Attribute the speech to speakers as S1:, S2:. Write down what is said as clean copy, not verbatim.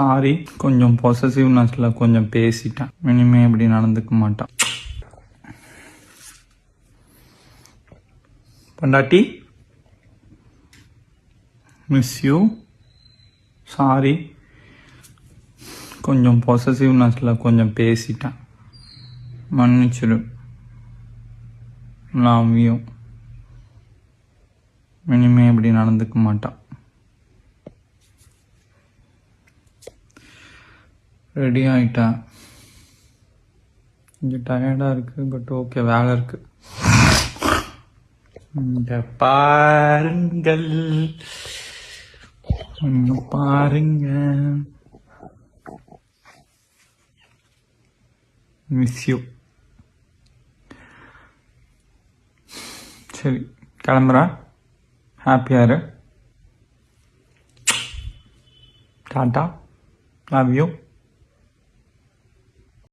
S1: Sorry, கொஞ்சம் பொசசிவ்னஸ்ல கொஞ்சம் பேசிட்டேன். இனிமே இப்படி நடந்துக்க மாட்டான். பொண்டாட்டி, மிஸ் யூ. சாரி, கொஞ்சம் பொசசிவ்னஸ்ல கொஞ்சம் பேசிட்டேன். மன்னிச்சிடு. Love you. இனிமே இப்படி நடந்துக்க மாட்டான். ரெடி ஆயிட்டேன். கொஞ்சம் டயர்டாக இருக்குது, பட் ஓகே, வேலை இருக்கு. இங்க பாருங்கள், இங்க பாருங்க. Miss you. சரி, கிளம்புறேன். ஹாப்பியாக இரு. டாட்டா. Love you.